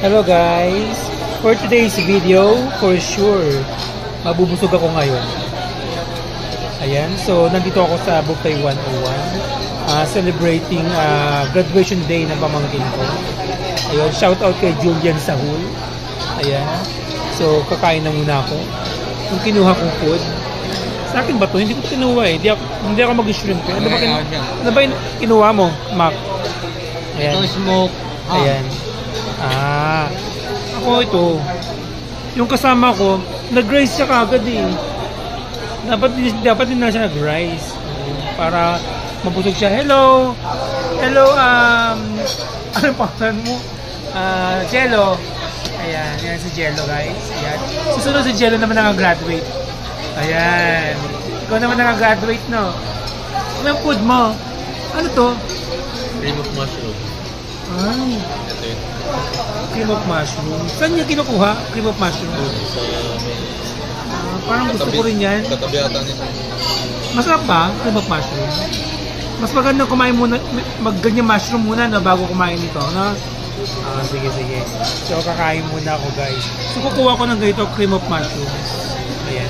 Hello guys! For today's video, for sure, mabubusog ako ngayon. Ayan, so nandito ako sa Buffet 101, celebrating graduation day ng pamangkin ko. Ayun, shout out kay Julian Sahul. Ayan, so kakain na muna ako. Yung kinuha kong food, sa akin ba ito? Hindi ko kinuha eh. Hindi ako mag-shrimp eh. Ano ba yung kinuha mo, Mac? Ayan. Ito smoke. Ayan. Ako ito. Yung kasama ko, nag-rice siya kagad eh. Dapat din na siya nag-rice. Para mabusog siya. Hello! Hello, ano pangalan mo? Jello. Ayan, yan si Jello guys. Ayan. Susunod si Jello naman nakagraduate. Ayan. Ikaw naman nakagraduate, no? Anong food mo? Ano to? Cream of mushroom. Ay. Cream of mushroom. Saan niya kinukuha? Cream of mushroom? Parang gusto ko rin yan. Katabi ata nito. Masarap ba? Cream of mushroom? Mas maganda kumain muna, mag-ganyan mushroom muna no, bago kumain ito, no? Sige. So, kakain muna ako guys. So, kukuha ko ng ganito cream of mushroom. Ayan.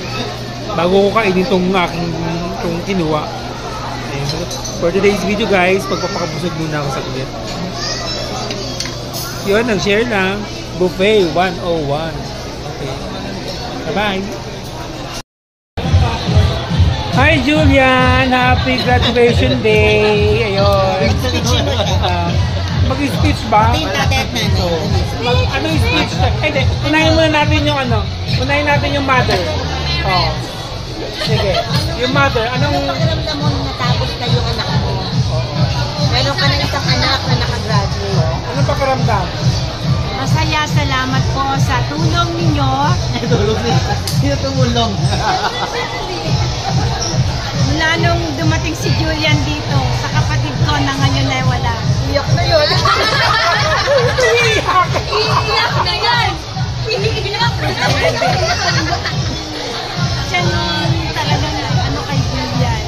Bago ko kainin itong aking kinuha. Ayan. For today's video guys, pagpapakabusog muna ako sa kulit. Yun, nag-share lang. Buffet 101. Okay. Bye-bye. Hi Julian! Happy graduation day! Ayun. Mag-speech ba? Ano yung speech? Hindi. Unahin muna natin yung ano. Unahin natin yung mother. Oh. Sige. Yung mother. Anong... Pakiramdam mo natapos na yung anak mo. Meron ka na isang anak na nakagraduate. Anong pakiramdam? Masaya, salamat po sa tulong ninyo. Tulong niya. Sino tumulong? Mula nung dumating si Julian dito, sa kapatid ko na ngayon ay wala. Iyak na yun. Iyak na yan. Iyak na yan. Siya nung talagang ano kay Julian.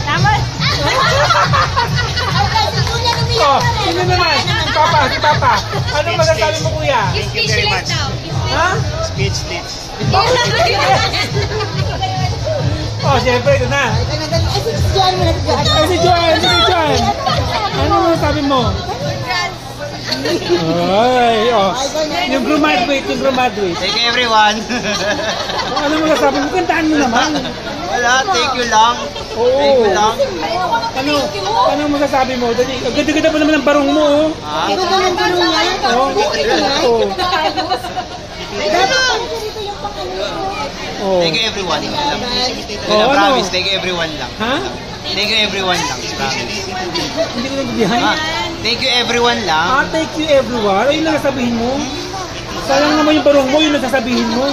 Tama? Oh, sino naman? Si Papa. Ano masasabi mo kuya? Thank you very much. Ha? Speechless. Oh, siyempre, ito na. Ay, si Joan. Ano masasabi mo? Ay, oh. Yung graduate. Thank you everyone. Ano masasabi mo? Kantaan mo naman. Wala, thank you lang. Oo. Thank you lang. Ano masasabi mo? Dali, ganda-ganda pa naman ang barong mo, oh. Ito ba ang tulong niya? Oo. Oh. Thank you everyone. Oh, Promise, ano? thank you everyone lang. Ha? Thank you everyone lang. Promise. Hindi ko nagbibihan. Thank you everyone lang. Thank you everyone. Ayun lang sasabihin mo. Sayang naman yung barong mo, yun lang sasabihin mo.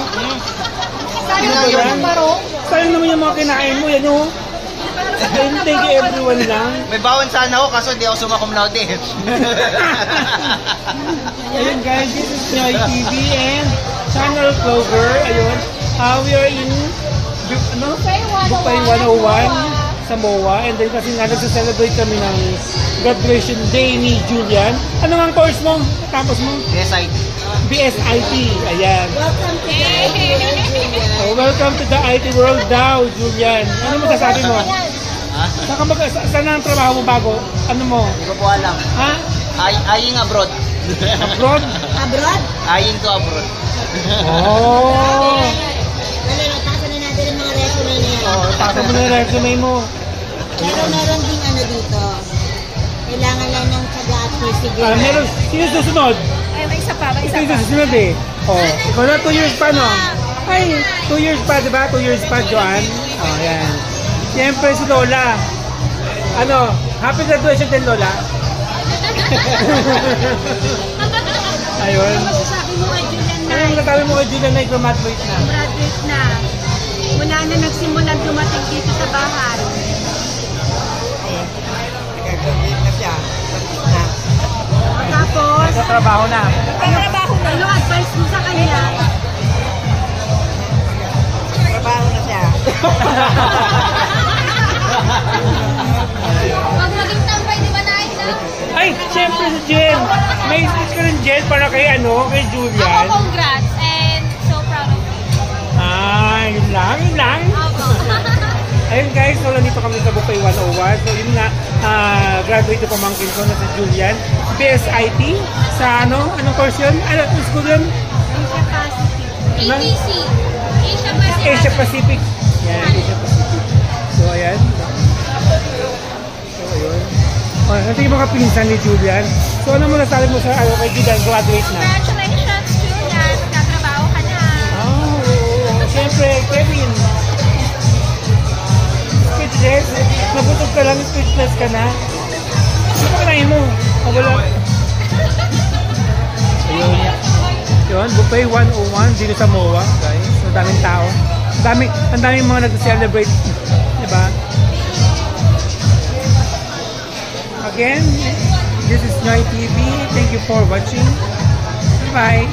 Sayang yung barong? Sayang naman yung mga kinain mo, yan o. Thank you everyone lang. May bawon sana ako kaso di ako sumakum laude. Ayun guys, this is Pinoy TV and Channel Clover. Ayun. We are in Buffet 101 sa MOA, and then kasi nga nagsa-celebrate kami ng graduation day ni Julian. Ano nga ang course mo? Campus mo? BSIT. Ayan. Welcome to the IT world daw, Julian. Ano mo sasabi mo? Saan ang trabaho mo bago? Ano mo? Hindi ko po alam. Ha? Aying abroad. Abroad? Abroad? Aying to abroad. Oh! Tasa na natin ang mga resume na yan. Tasa mo na yung resume mo. Pero meron ding ano dito. Kailangan lang ng tsaga at perseverance. Meron, sino susunod? Ay, may isa pa. Ito yung susunod eh. Oh, ikaw na 2 years pa, no? Ay, 2 years pa, diba? 2 years pa, Joan. Oh, yan. Siyempre si Lola. Ano, happy graduation din, Lola. Ayun. Ano masasabi mo kay Julian na? Ano masasabi mo kay Julian na graduate na? Graduate na. Mula na nagsimulan dumating dito sa bahay. Nag-graduate na siya. Tapos, Nagtatrabaho na. ano advice mo sa kanya? Trabaho na siya. Pag maging tambay, di ba na? Ay, siyempre si Jen. May ka rin, Jen, para kay kay Julian. Ako, congrats and so proud of you. Yun lang. Opo. Ayun guys, so nandito kami sa Buffet 101. So yun nga, graduate na pamangkin ko na si Julian. BSIT sa anong course yun? Ano school yun? Asia Pacific. Ano? ABC. Asia Pacific. Asia Pacific. Yan, Asia Pacific. So ayan. So ayun. Ito yung mga pinsan ni Julian. So ano mo nasabi mo sa kay Julian, graduate na? Congratulations, Julian. Nagkatrabaho ka na. Siyempre, Kevin. Speechless. Nabutog ka lang, speechless ka na. Ano pa kanahin mo? Wala. Ayun. Yun, Buffet 101 dito sa MOA, guys. Ang daming tao. Ang daming mga nag-celebrate. Diba? Again, this is Noy TV. Thank you for watching. Bye.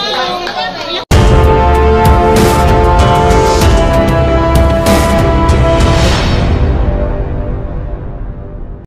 Go!